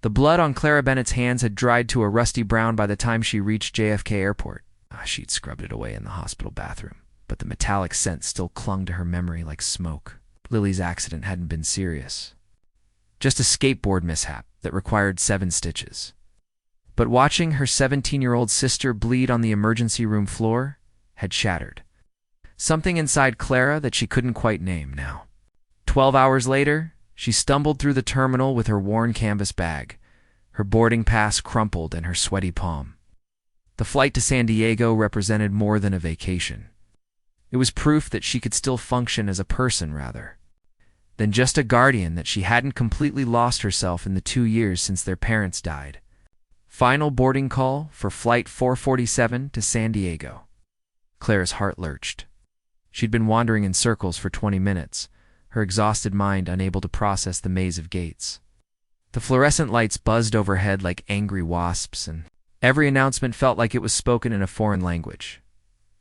The blood on Clara Bennett's hands had dried to a rusty brown by the time she reached JFK Airport. She'd scrubbed it away in the hospital bathroom, but the metallic scent still clung to her memory like smoke. Lily's accident hadn't been serious. Just a skateboard mishap that required 7 stitches. But watching her 17-year-old sister bleed on the emergency room floor had shattered something inside Clara that she couldn't quite name now. 12 hours later, she stumbled through the terminal with her worn canvas bag, her boarding pass crumpled in her sweaty palm. The flight to San Diego represented more than a vacation. It was proof that she could still function as a person rather than just a guardian, that she hadn't completely lost herself in the 2 years since their parents died. Final boarding call for Flight 447 to San Diego. Clara's heart lurched. She'd been wandering in circles for 20 minutes, her exhausted mind unable to process the maze of gates. The fluorescent lights buzzed overhead like angry wasps, and every announcement felt like it was spoken in a foreign language.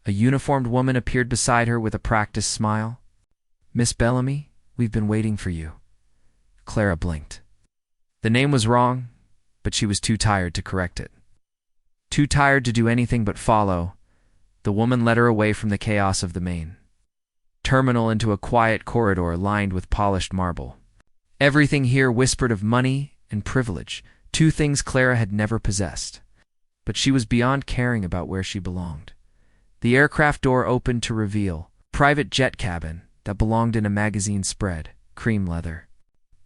A uniformed woman appeared beside her with a practiced smile. "Miss Bellamy, we've been waiting for you." Clara blinked. The name was wrong, but she was too tired to correct it. Too tired to do anything but follow, the woman led her away from the chaos of the main terminal into a quiet corridor lined with polished marble. Everything here whispered of money and privilege, 2 things Clara had never possessed. But she was beyond caring about where she belonged. The aircraft door opened to reveal a private jet cabin that belonged in a magazine spread, cream leather.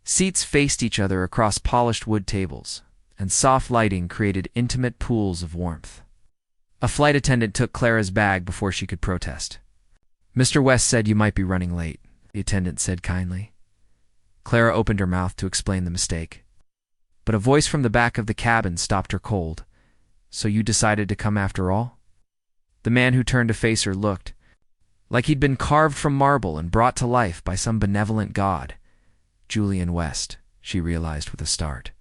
Seats faced each other across polished wood tables, and soft lighting created intimate pools of warmth. A flight attendant took Clara's bag before she could protest. "Mr. West said you might be running late," the attendant said kindly. Clara opened her mouth to explain the mistake, but a voice from the back of the cabin stopped her cold. "So you decided to come after all?" The man who turned to face her looked like he'd been carved from marble and brought to life by some benevolent god. Julian West, she realized with a start.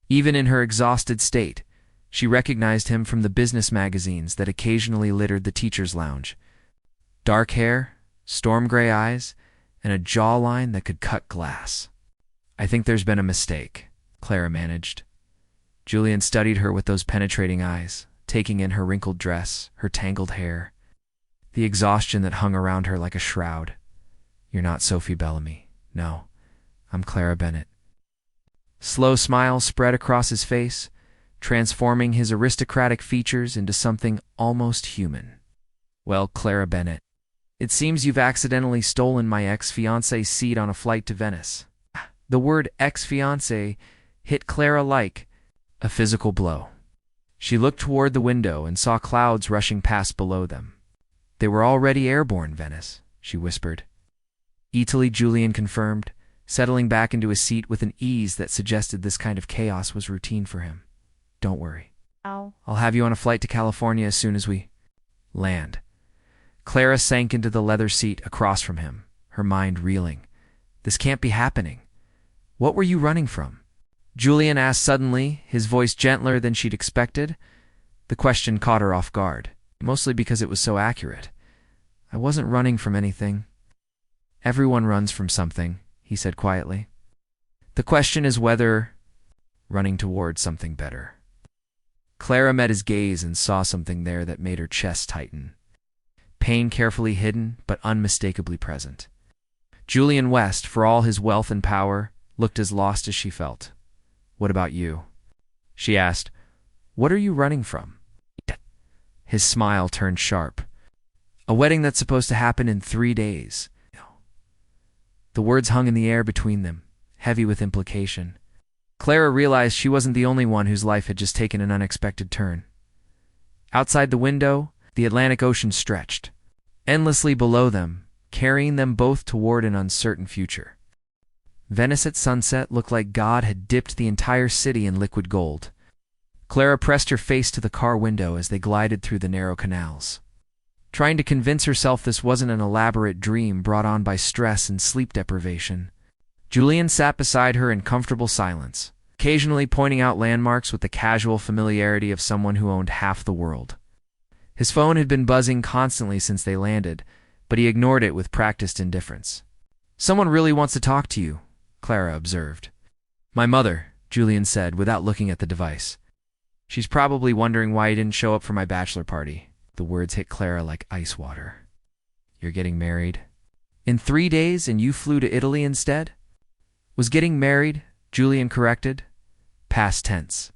Even in her exhausted state, she recognized him from the business magazines that occasionally littered the teacher's lounge. Dark hair, storm gray eyes, and a jawline that could cut glass. "I think there's been a mistake," Clara managed. Julian studied her with those penetrating eyes, taking in her wrinkled dress, her tangled hair, the exhaustion that hung around her like a shroud. "You're not Sophie Bellamy. No, I'm Clara Bennett." Slow smile spread across his face, transforming his aristocratic features into something almost human. "Well, Clara Bennett, it seems you've accidentally stolen my ex-fiancé's seat on a flight to Venice." The word ex-fiancé hit Clara like a physical blow. She looked toward the window and saw clouds rushing past below them. "They were already airborne, Venice," she whispered. Easily, Julian confirmed, settling back into his seat with an ease that suggested this kind of chaos was routine for him. "Don't worry. I'll have you on a flight to California as soon as we land." Clara sank into the leather seat across from him, her mind reeling. This can't be happening. "What were you running from?" Julian asked suddenly, his voice gentler than she'd expected. The question caught her off guard, mostly because it was so accurate. "I wasn't running from anything." "Everyone runs from something," he said quietly. "The question is whether running towards something better." Clara met his gaze and saw something there that made her chest tighten. Pain carefully hidden, but unmistakably present. Julian West, for all his wealth and power, looked as lost as she felt. "What about you?" she asked. "What are you running from?" His smile turned sharp. "A wedding that's supposed to happen in 3 days." The words hung in the air between them, heavy with implication. Clara realized she wasn't the only one whose life had just taken an unexpected turn. Outside the window, the Atlantic Ocean stretched, endlessly below them, carrying them both toward an uncertain future. Venice at sunset looked like God had dipped the entire city in liquid gold. Clara pressed her face to the car window as they glided through the narrow canals, trying to convince herself this wasn't an elaborate dream brought on by stress and sleep deprivation. Julian sat beside her in comfortable silence, occasionally pointing out landmarks with the casual familiarity of someone who owned half the world. His phone had been buzzing constantly since they landed, but he ignored it with practiced indifference. "Someone really wants to talk to you," Clara observed. "My mother," Julian said without looking at the device. She's probably wondering why he didn't show up for my bachelor party. The words hit Clara like ice water. You're getting married? In 3 days, and you flew to Italy instead? Was getting married, Julian corrected. Past tense.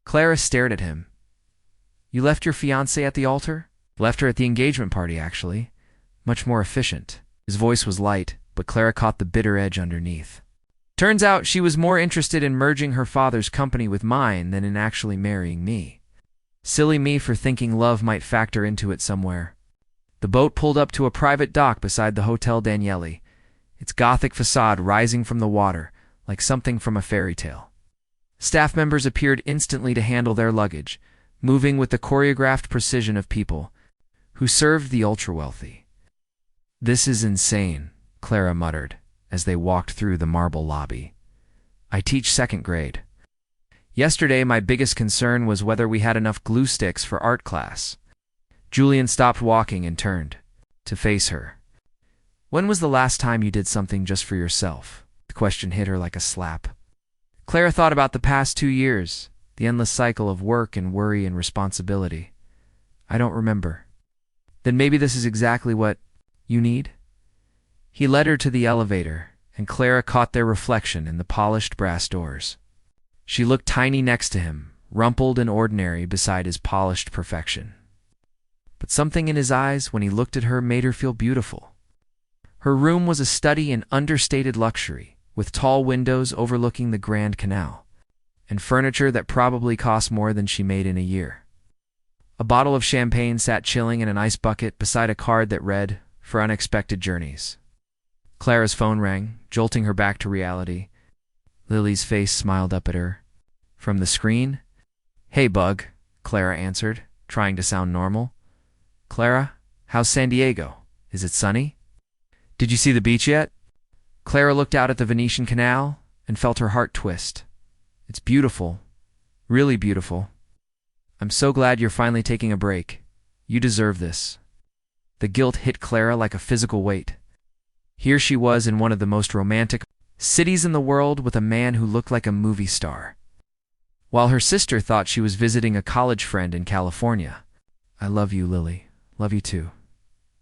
Clara stared at him. You left your fiancée at the altar? Left her at the engagement party, actually. Much more efficient. His voice was light, but Clara caught the bitter edge underneath. Turns out she was more interested in merging her father's company with mine than in actually marrying me. Silly me for thinking love might factor into it somewhere. The boat pulled up to a private dock beside the Hotel Daniele, its Gothic facade rising from the water like something from a fairy tale. Staff members appeared instantly to handle their luggage, moving with the choreographed precision of people who served the ultra-wealthy. This is insane, Clara muttered as they walked through the marble lobby. I teach 2nd grade. Yesterday, my biggest concern was whether we had enough glue sticks for art class. Julian stopped walking and turned to face her. When was the last time you did something just for yourself? The question hit her like a slap. Clara thought about the past 2 years, the endless cycle of work and worry and responsibility. I don't remember. Then maybe this is exactly what you need? He led her to the elevator, and Clara caught their reflection in the polished brass doors. She looked tiny next to him, rumpled and ordinary beside his polished perfection. But something in his eyes when he looked at her made her feel beautiful. Her room was a study in understated luxury, with tall windows overlooking the Grand Canal, and furniture that probably cost more than she made in a year. A bottle of champagne sat chilling in an ice bucket beside a card that read, "For unexpected journeys." Clara's phone rang, jolting her back to reality. Lily's face smiled up at her. From the screen? "Hey, Bug," Clara answered, trying to sound normal. "Clara, how's San Diego? Is it sunny? Did you see the beach yet?" Clara looked out at the Venetian canal and felt her heart twist. It's beautiful. Really beautiful. I'm so glad you're finally taking a break. You deserve this. The guilt hit Clara like a physical weight. Here she was in one of the most romantic cities in the world with a man who looked like a movie star, while her sister thought she was visiting a college friend in California. I love you, Lily. Love you too.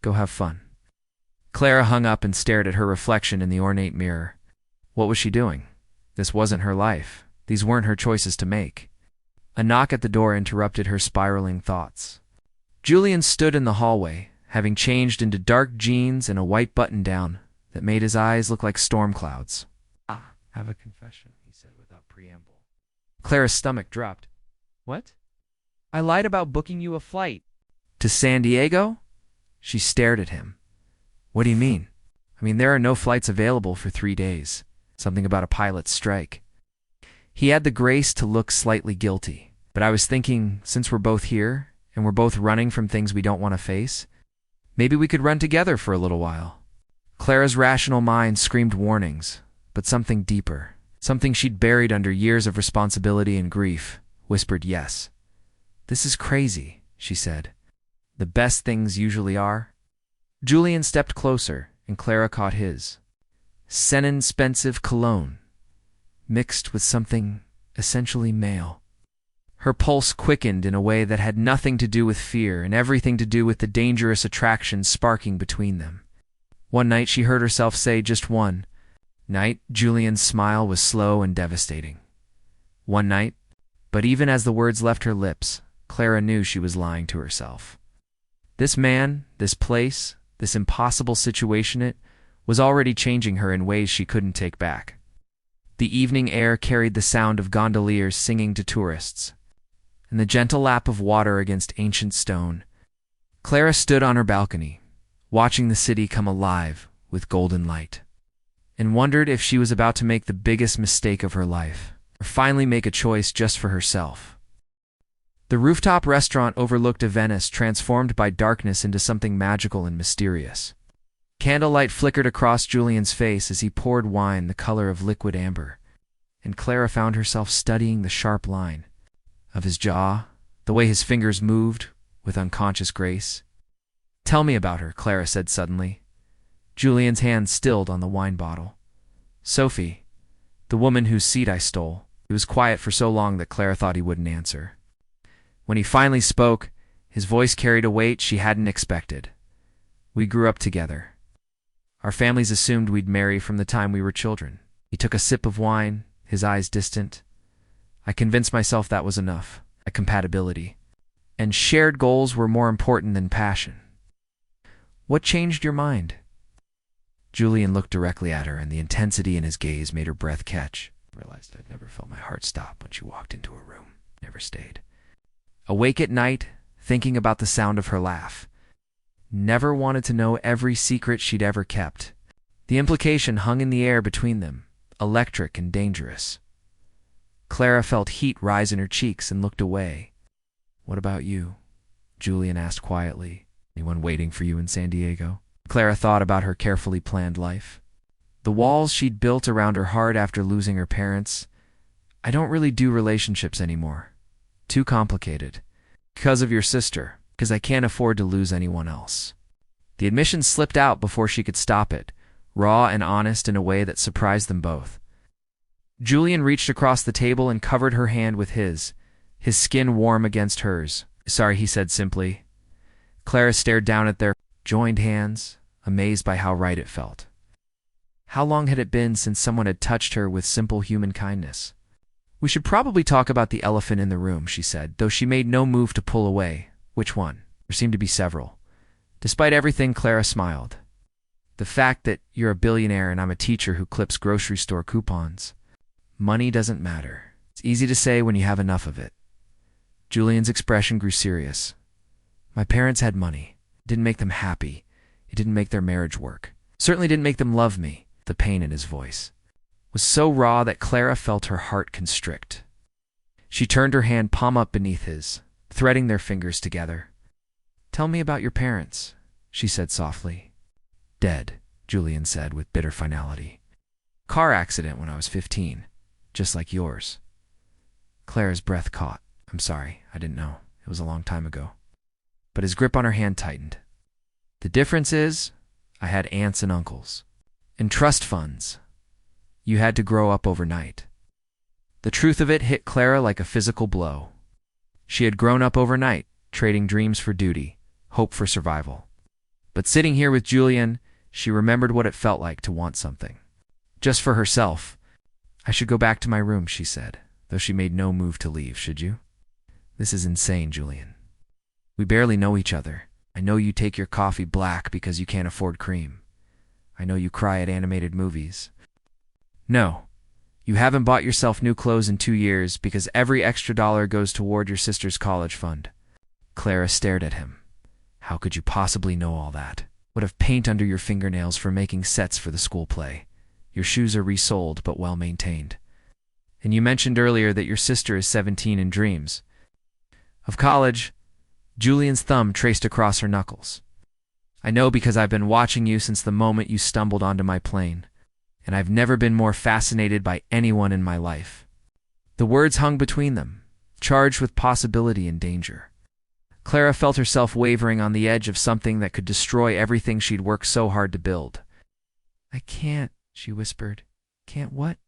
Go have fun. Clara hung up and stared at her reflection in the ornate mirror. What was she doing? This wasn't her life. These weren't her choices to make. A knock at the door interrupted her spiraling thoughts. Julian stood in the hallway, having changed into dark jeans and a white button-down that made his eyes look like storm clouds. Have a confession, he said without preamble. Clara's stomach dropped. What? I lied about booking you a flight. To San Diego? She stared at him. What do you mean? I mean, there are no flights available for 3 days. Something about a pilot's strike. He had the grace to look slightly guilty. But I was thinking, since we're both here, and we're both running from things we don't want to face, maybe we could run together for a little while. Clara's rational mind screamed warnings, but something deeper, something she'd buried under years of responsibility and grief, whispered yes. This is crazy, she said. The best things usually are. Julian stepped closer, and Clara caught his. Senon-spensive cologne, mixed with something essentially male. Her pulse quickened in a way that had nothing to do with fear and everything to do with the dangerous attraction sparking between them. One night she heard herself say just one night. Julian's smile was slow and devastating. One night, but even as the words left her lips, Clara knew she was lying to herself. This man, this place, this impossible situation, it was already changing her in ways she couldn't take back. The evening air carried the sound of gondoliers singing to tourists, and the gentle lap of water against ancient stone. Clara stood on her balcony, watching the city come alive with golden light, and wondered if she was about to make the biggest mistake of her life, or finally make a choice just for herself. The rooftop restaurant overlooked a Venice transformed by darkness into something magical and mysterious. Candlelight flickered across Julian's face as he poured wine the color of liquid amber, and Clara found herself studying the sharp line of his jaw, the way his fingers moved with unconscious grace. Tell me about her, Clara said suddenly. Julian's hand stilled on the wine bottle. Sophie, the woman whose seat I stole. He was quiet for so long that Clara thought he wouldn't answer. When he finally spoke, his voice carried a weight she hadn't expected. We grew up together. Our families assumed we'd marry from the time we were children. He took a sip of wine, his eyes distant. I convinced myself that was enough, a compatibility. And shared goals were more important than passion. What changed your mind? Julian looked directly at her, and the intensity in his gaze made her breath catch. I realized I'd never felt my heart stop when she walked into a room. Never stayed. Awake at night, thinking about the sound of her laugh. Never wanted to know every secret she'd ever kept. The implication hung in the air between them, electric and dangerous. Clara felt heat rise in her cheeks and looked away. What about you? Julian asked quietly. Anyone waiting for you in San Diego? Clara thought about her carefully planned life. The walls she'd built around her heart after losing her parents. I don't really do relationships anymore. Too complicated. Because of your sister. Because I can't afford to lose anyone else. The admission slipped out before she could stop it, raw and honest in a way that surprised them both. Julian reached across the table and covered her hand with his skin warm against hers. Sorry, he said simply. Clara stared down at their joined hands, amazed by how right it felt. How long had it been since someone had touched her with simple human kindness? We should probably talk about the elephant in the room, she said, though she made no move to pull away. Which one? There seemed to be several. Despite everything, Clara smiled. The fact that you're a billionaire and I'm a teacher who clips grocery store coupons. Money doesn't matter. It's easy to say when you have enough of it. Julian's expression grew serious. My parents had money. It didn't make them happy. It didn't make their marriage work. Certainly didn't make them love me. The pain in his voice was so raw that Clara felt her heart constrict. She turned her hand palm up beneath his, threading their fingers together. Tell me about your parents, she said softly. Dead, Julian said with bitter finality. Car accident when I was 15, just like yours. Clara's breath caught. I'm sorry, I didn't know. It was a long time ago. But his grip on her hand tightened. The difference is, I had aunts and uncles. And trust funds. You had to grow up overnight. The truth of it hit Clara like a physical blow. She had grown up overnight, trading dreams for duty, hope for survival. But sitting here with Julian, she remembered what it felt like to want something. Just for herself. I should go back to my room, she said, though she made no move to leave, should you? This is insane, Julian. We barely know each other. I know you take your coffee black because you can't afford cream. I know you cry at animated movies. No, you haven't bought yourself new clothes in 2 years because every extra dollar goes toward your sister's college fund. Clara stared at him. How could you possibly know all that? Would have paint under your fingernails for making sets for the school play. Your shoes are resoled but well maintained. And you mentioned earlier that your sister is 17 and dreams of college. Julian's thumb traced across her knuckles. I know because I've been watching you since the moment you stumbled onto my plane, and I've never been more fascinated by anyone in my life. The words hung between them, charged with possibility and danger. Clara felt herself wavering on the edge of something that could destroy everything she'd worked so hard to build. I can't, she whispered. Can't what?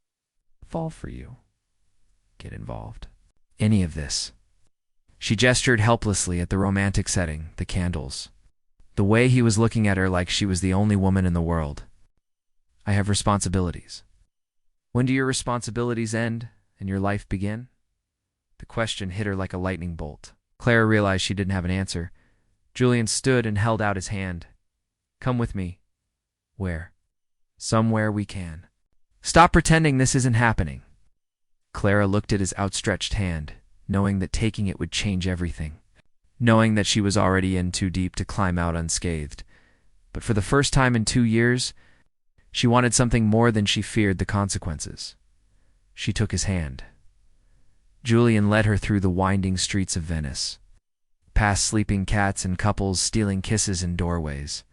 Fall for you. Get involved. Any of this. She gestured helplessly at the romantic setting, the candles. The way he was looking at her like she was the only woman in the world. I have responsibilities. When do your responsibilities end and your life begin? The question hit her like a lightning bolt. Clara realized she didn't have an answer. Julian stood and held out his hand. Come with me. Where? Somewhere we can. Stop pretending this isn't happening. Clara looked at his outstretched hand, knowing that taking it would change everything. Knowing that she was already in too deep to climb out unscathed. But for the first time in 2 years, she wanted something more than she feared the consequences. She took his hand. Julian led her through the winding streets of Venice, past sleeping cats and couples stealing kisses in doorways.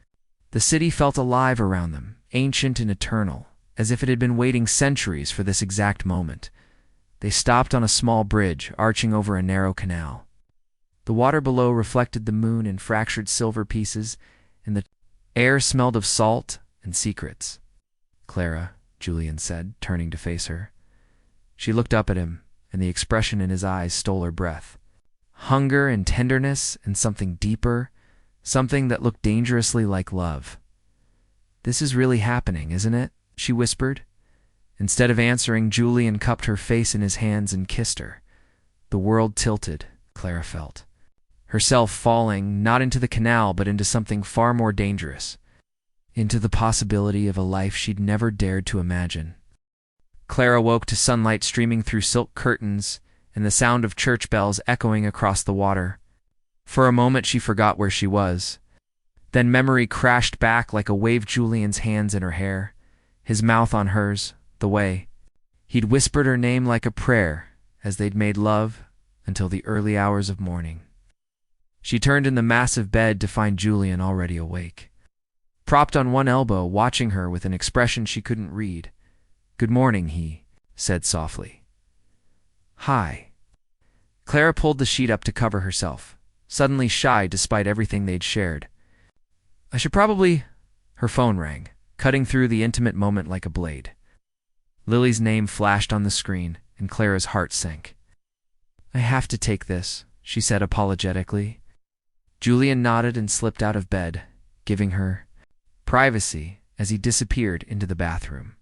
The city felt alive around them, ancient and eternal, as if it had been waiting centuries for this exact moment. They stopped on a small bridge arching over a narrow canal. The water below reflected the moon in fractured silver pieces, and the air smelled of salt and secrets. Clara, Julian said, turning to face her. She looked up at him, and the expression in his eyes stole her breath. Hunger and tenderness and something deeper, something that looked dangerously like love. "This is really happening, isn't it?" she whispered. Instead of answering, Julian cupped her face in his hands and kissed her. The world tilted, Clara felt. Herself falling, not into the canal, but into something far more dangerous. Into the possibility of a life she'd never dared to imagine. Clara woke to sunlight streaming through silk curtains and the sound of church bells echoing across the water. For a moment she forgot where she was. Then memory crashed back like a wave. Julian's hands in her hair, his mouth on hers, the way he'd whispered her name like a prayer as they'd made love until the early hours of morning. She turned in the massive bed to find Julian already awake, propped on one elbow, watching her with an expression she couldn't read. "Good morning," he said softly. "Hi." Clara pulled the sheet up to cover herself, suddenly shy despite everything they'd shared. "I should probably—" Her phone rang, cutting through the intimate moment like a blade. Lily's name flashed on the screen, and Clara's heart sank. "I have to take this," she said apologetically. Julian nodded and slipped out of bed, giving her privacy as he disappeared into the bathroom.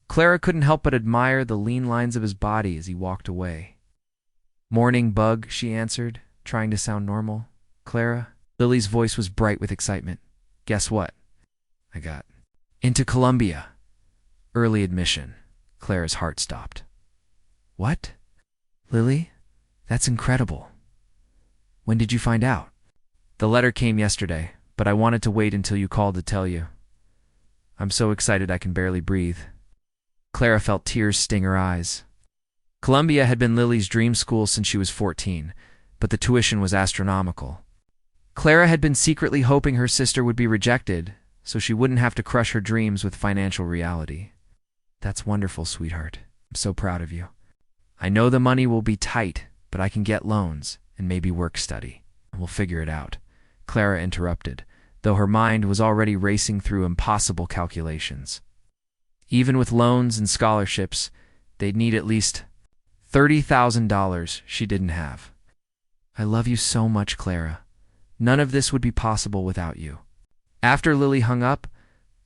Clara couldn't help but admire the lean lines of his body as he walked away. "Morning, bug," she answered, trying to sound normal. "Clara?" Lily's voice was bright with excitement. "Guess what? I got into Columbia. Early admission." Clara's heart stopped. "What? Lily? That's incredible. When did you find out?" "The letter came yesterday, but I wanted to wait until you called to tell you. I'm so excited I can barely breathe." Clara felt tears sting her eyes. Columbia had been Lily's dream school since she was 14, but the tuition was astronomical. Clara had been secretly hoping her sister would be rejected, so she wouldn't have to crush her dreams with financial reality. "That's wonderful, sweetheart. I'm so proud of you. I know the money will be tight, but I can get loans and maybe work study. We'll figure it out," Clara interrupted, though her mind was already racing through impossible calculations. Even with loans and scholarships, they'd need at least $30,000 she didn't have. "I love you so much, Clara. None of this would be possible without you." After Lily hung up,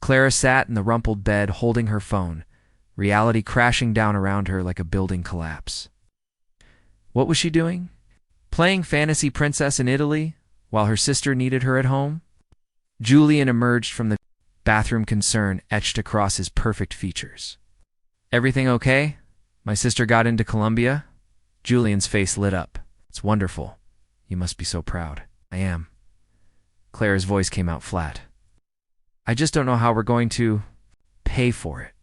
Clara sat in the rumpled bed holding her phone, reality crashing down around her like a building collapse. What was she doing? Playing fantasy princess in Italy while her sister needed her at home? Julian emerged from the bathroom, concern etched across his perfect features. "Everything okay? My sister got into Columbia?" Julian's face lit up. "It's wonderful. You must be so proud." "I am." Clara's voice came out flat. "I just don't know how we're going to pay for it."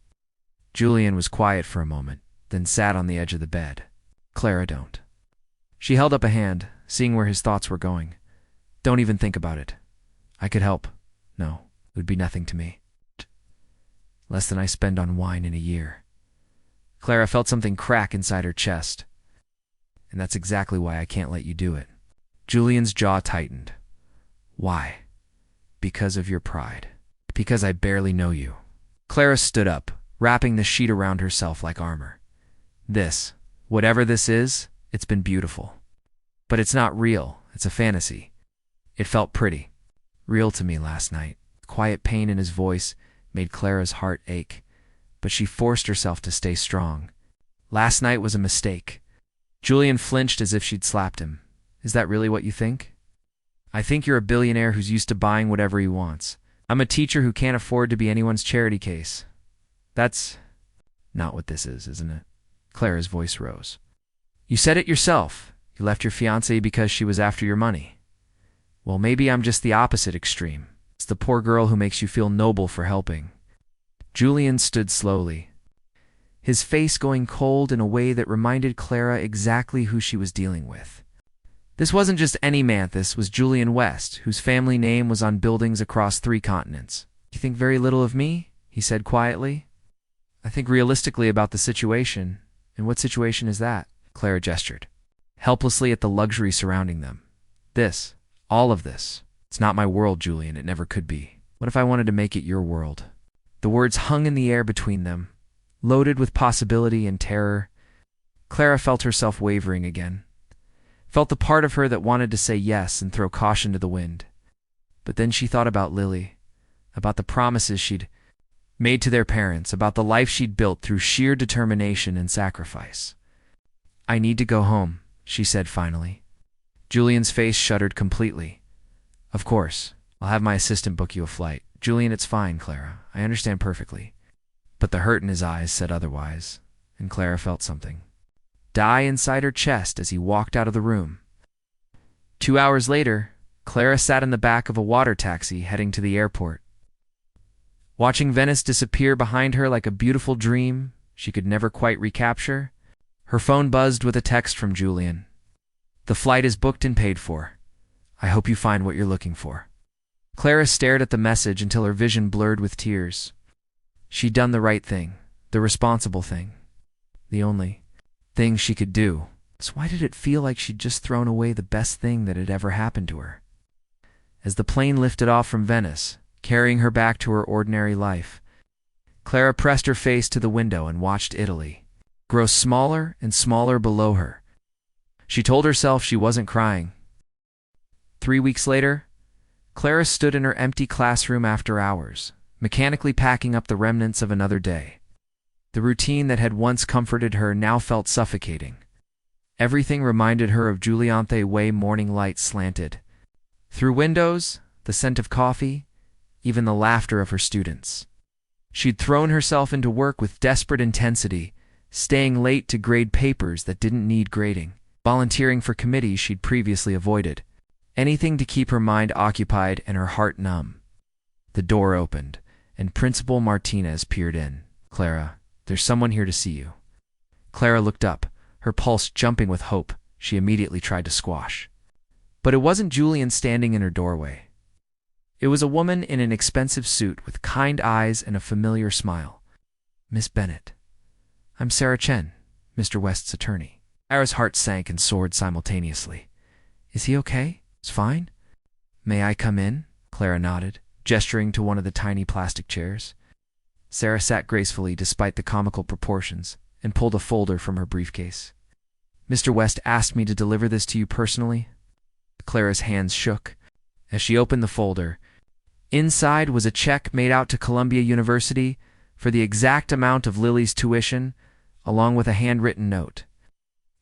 Julian was quiet for a moment, then sat on the edge of the bed. "Clara, don't." She held up a hand, seeing where his thoughts were going. "Don't even think about it. I could help. No, it would be nothing to me. Less than I spend on wine in a year." Clara felt something crack inside her chest. "And that's exactly why I can't let you do it." Julian's jaw tightened. "Why?" "Because of your pride. Because I barely know you." Clara stood up, wrapping the sheet around herself like armor. "This, whatever this is, it's been beautiful. But it's not real. It's a fantasy. It felt pretty real to me last night." Quiet pain in his voice made Clara's heart ache, but she forced herself to stay strong. "Last night was a mistake." Julian flinched as if she'd slapped him. "Is that really what you think?" "I think you're a billionaire who's used to buying whatever he wants. I'm a teacher who can't afford to be anyone's charity case. That's not what this is, isn't it?" Clara's voice rose. "You said it yourself. You left your fiancée because she was after your money. Well, maybe I'm just the opposite extreme. It's the poor girl who makes you feel noble for helping." Julian stood slowly, his face going cold in a way that reminded Clara exactly who she was dealing with. This wasn't just any man, this was Julian West, whose family name was on buildings across 3 continents. "You think very little of me?" he said quietly. "I think realistically about the situation." "And what situation is that?" Clara gestured helplessly at the luxury surrounding them. "This, all of this. It's not my world, Julian. It never could be. What if I wanted to make it your world?" The words hung in the air between them, loaded with possibility and terror, Clara felt herself wavering again. Felt the part of her that wanted to say yes and throw caution to the wind. But then she thought about Lily, about the promises she'd made to their parents, about the life she'd built through sheer determination and sacrifice. "I need to go home," she said finally. Julian's face shuddered completely. "Of course. I'll have my assistant book you a flight." "Julian, it's fine, Clara. I understand perfectly." But the hurt in his eyes said otherwise, and Clara felt something die inside her chest as he walked out of the room. 2 hours later, Clara sat in the back of a water taxi heading to the airport. Watching Venice disappear behind her like a beautiful dream she could never quite recapture, her phone buzzed with a text from Julian. "The flight is booked and paid for. I hope you find what you're looking for." Clara stared at the message until her vision blurred with tears. She'd done the right thing, the responsible thing, the only thing she could do. So why did it feel like she'd just thrown away the best thing that had ever happened to her? As the plane lifted off from Venice, carrying her back to her ordinary life, Clara pressed her face to the window and watched Italy grow smaller and smaller below her. She told herself she wasn't crying. 3 weeks later, Clara stood in her empty classroom after hours, mechanically packing up the remnants of another day. The routine that had once comforted her now felt suffocating. Everything reminded her of Giuliante way morning light slanted through windows, the scent of coffee, even the laughter of her students. She'd thrown herself into work with desperate intensity, staying late to grade papers that didn't need grading, volunteering for committees she'd previously avoided, anything to keep her mind occupied and her heart numb. The door opened, and Principal Martinez peered in. "Clara, there's someone here to see you." Clara looked up, her pulse jumping with hope she immediately tried to squash. But it wasn't Julian standing in her doorway. It was a woman in an expensive suit with kind eyes and a familiar smile. "Miss Bennett. I'm Sarah Chen, Mr. West's attorney." Clara's heart sank and soared simultaneously. "Is he okay? It's fine?" "May I come in?" Clara nodded, gesturing to one of the tiny plastic chairs. Sarah sat gracefully despite the comical proportions and pulled a folder from her briefcase. "Mr. West asked me to deliver this to you personally." Clara's hands shook as she opened the folder. Inside was a check made out to Columbia University for the exact amount of Lily's tuition, along with a handwritten note.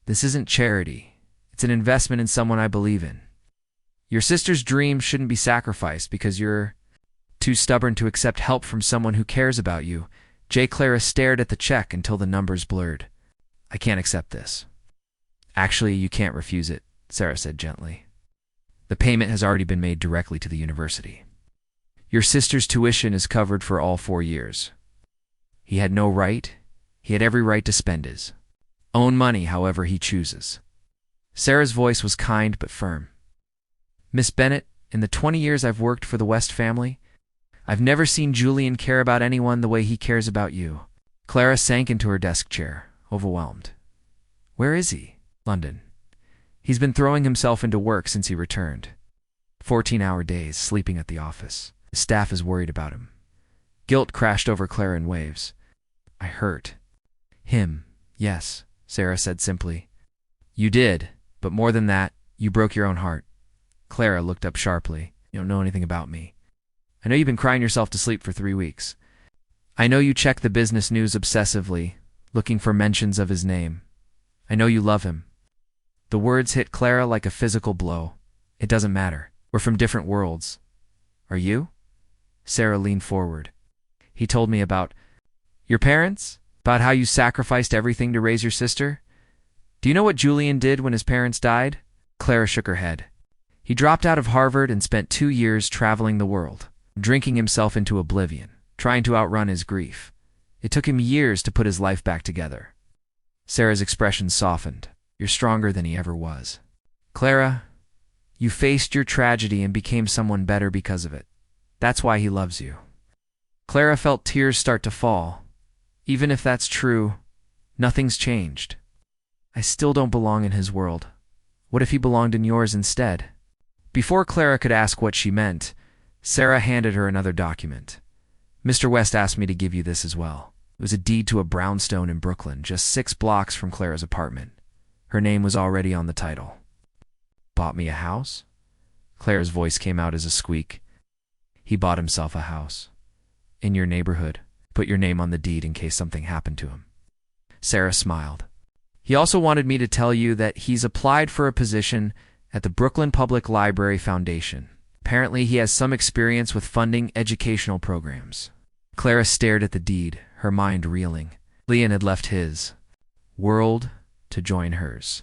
"This isn't charity. It's an investment in someone I believe in. Your sister's dreams shouldn't be sacrificed because you're too stubborn to accept help from someone who cares about you." Clara stared at the check until the numbers blurred. "I can't accept this." "Actually, you can't refuse it," Sarah said gently. "The payment has already been made directly to the university. Your sister's tuition is covered for all 4 years. He had every right to spend his own money however he chooses." Sarah's voice was kind but firm. "Miss Bennett, in the 20 years I've worked for the West family, I've never seen Julian care about anyone the way he cares about you." Clara sank into her desk chair, overwhelmed. "Where is he?" "London. He's been throwing himself into work since he returned. 14-hour days, sleeping at the office. The staff is worried about him." Guilt crashed over Clara in waves. "I hurt him, yes," Sarah said simply. "You did, but more than that, you broke your own heart." Clara looked up sharply. "You don't know anything about me. I know you've been crying yourself to sleep for 3 weeks. I know you check the business news obsessively, looking for mentions of his name. I know you love him." The words hit Clara like a physical blow. "It doesn't matter. We're from different worlds." "Are you?" Sarah leaned forward. "He told me about your parents, about how you sacrificed everything to raise your sister. Do you know what Julian did when his parents died?" Clara shook her head. "He dropped out of Harvard and spent 2 years traveling the world, drinking himself into oblivion, trying to outrun his grief. It took him years to put his life back together." Sarah's expression softened. "You're stronger than he ever was. Clara, you faced your tragedy and became someone better because of it. That's why he loves you." Clara felt tears start to fall. Even if that's true, nothing's changed. "I still don't belong in his world. What if he belonged in yours instead?" Before Clara could ask what she meant, Sarah handed her another document. "Mr. West asked me to give you this as well." It was a deed to a brownstone in Brooklyn, just 6 blocks from Clara's apartment. Her name was already on the title. Bought me a house? Clara's voice came out as a squeak. He bought himself a house. In your neighborhood. Put your name on the deed in case something happened to him. Sarah smiled. He also wanted me to tell you that he's applied for a position at the Brooklyn Public Library Foundation. Apparently, he has some experience with funding educational programs. Clara stared at the deed, her mind reeling. Leon had left his world to join hers.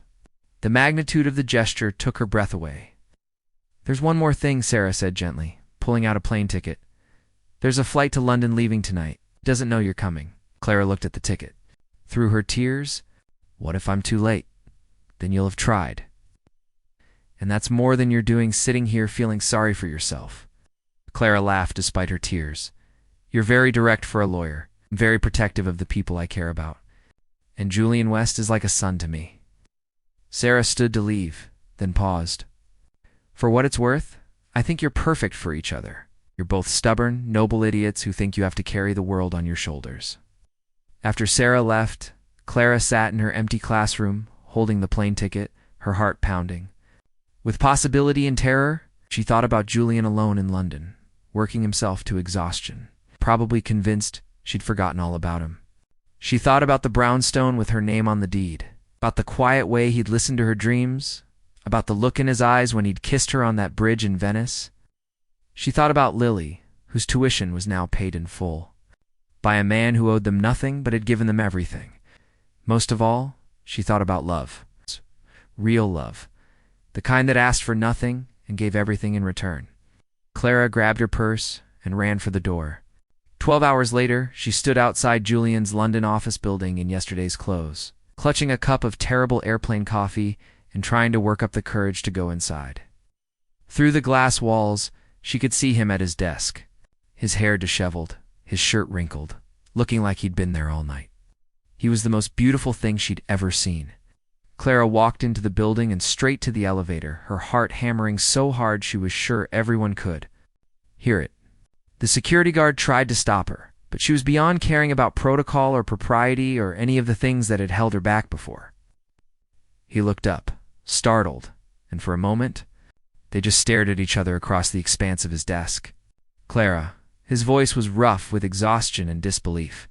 The magnitude of the gesture took her breath away. There's one more thing, Sarah said gently, pulling out a plane ticket. There's a flight to London leaving tonight. Doesn't know you're coming. Clara looked at the ticket. Through her tears, what if I'm too late? Then you'll have tried. And that's more than you're doing sitting here feeling sorry for yourself. Clara laughed despite her tears. You're very direct for a lawyer, very protective of the people I care about. And Julian West is like a son to me. Sarah stood to leave, then paused. For what it's worth, I think you're perfect for each other. You're both stubborn, noble idiots who think you have to carry the world on your shoulders. After Sarah left, Clara sat in her empty classroom, holding the plane ticket, her heart pounding. With possibility and terror, she thought about Julian alone in London, working himself to exhaustion, probably convinced she'd forgotten all about him. She thought about the brownstone with her name on the deed, about the quiet way he'd listened to her dreams, about the look in his eyes when he'd kissed her on that bridge in Venice. She thought about Lily, whose tuition was now paid in full, by a man who owed them nothing but had given them everything. Most of all, she thought about love. Real love. The kind that asked for nothing and gave everything in return. Clara grabbed her purse and ran for the door. 12 hours later, she stood outside Julian's London office building in yesterday's clothes, clutching a cup of terrible airplane coffee and trying to work up the courage to go inside. Through the glass walls, she could see him at his desk, his hair disheveled, his shirt wrinkled, looking like he'd been there all night. He was the most beautiful thing she'd ever seen. Clara walked into the building and straight to the elevator, her heart hammering so hard she was sure everyone could hear it. The security guard tried to stop her, but she was beyond caring about protocol or propriety or any of the things that had held her back before. He looked up, startled, and for a moment, they just stared at each other across the expanse of his desk. Clara, his voice was rough with exhaustion and disbelief.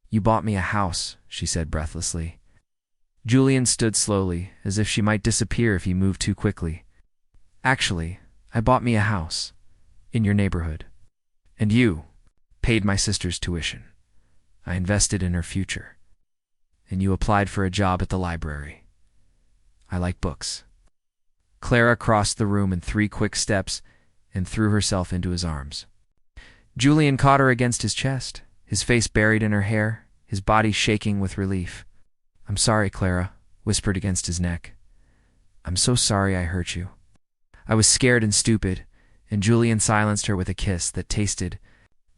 You bought me a house, she said breathlessly. Julian stood slowly, as if she might disappear if he moved too quickly. Actually, I bought me a house. In your neighborhood. And you paid my sister's tuition. I invested in her future. And you applied for a job at the library. I like books. Clara crossed the room in 3 quick steps and threw herself into his arms. Julian caught her against his chest, his face buried in her hair, his body shaking with relief. I'm sorry, Clara, whispered against his neck. I'm so sorry I hurt you. I was scared and stupid, and Julian silenced her with a kiss that tasted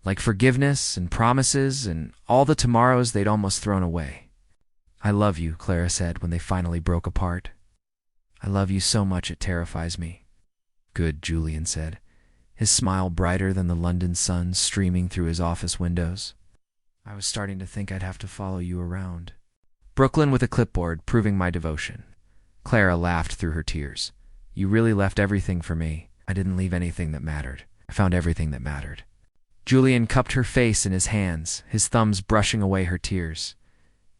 like forgiveness and promises and all the tomorrows they'd almost thrown away. I love you, Clara said when they finally broke apart. I love you so much it terrifies me. Good, Julian said, his smile brighter than the London sun streaming through his office windows. I was starting to think I'd have to follow you around. Brooklyn with a clipboard, proving my devotion. Clara laughed through her tears. You really left everything for me. I didn't leave anything that mattered. I found everything that mattered. Julian cupped her face in his hands, his thumbs brushing away her tears.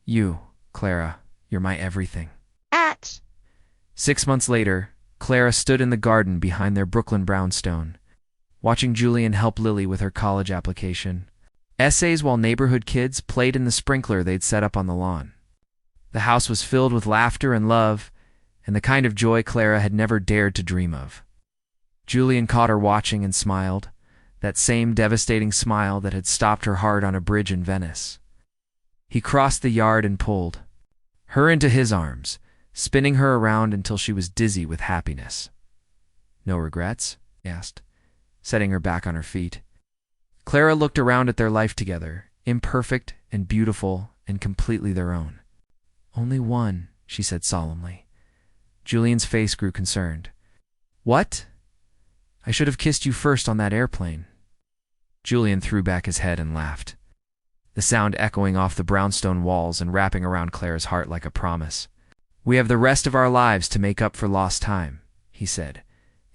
You, Clara, you're my everything. 6 months later, Clara stood in the garden behind their Brooklyn brownstone, watching Julian help Lily with her college application. Essays while neighborhood kids played in the sprinkler they'd set up on the lawn. The house was filled with laughter and love, and the kind of joy Clara had never dared to dream of. Julian caught her watching and smiled, that same devastating smile that had stopped her heart on a bridge in Venice. He crossed the yard and pulled her into his arms, spinning her around until she was dizzy with happiness. No regrets? He asked, setting her back on her feet. Clara looked around at their life together, imperfect and beautiful and completely their own. Only one, she said solemnly. Julian's face grew concerned. What? I should have kissed you first on that airplane. Julian threw back his head and laughed. the sound echoing off the brownstone walls and wrapping around Clara's heart like a promise. "We have the rest of our lives to make up for lost time," he said,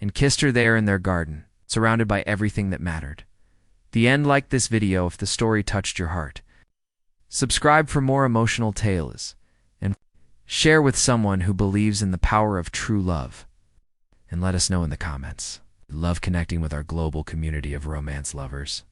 and kissed her there in their garden, surrounded by everything that mattered. The end. Like this video if the story touched your heart. Subscribe for more emotional tales, and share with someone who believes in the power of true love. And let us know in the comments. We love connecting with our global community of romance lovers.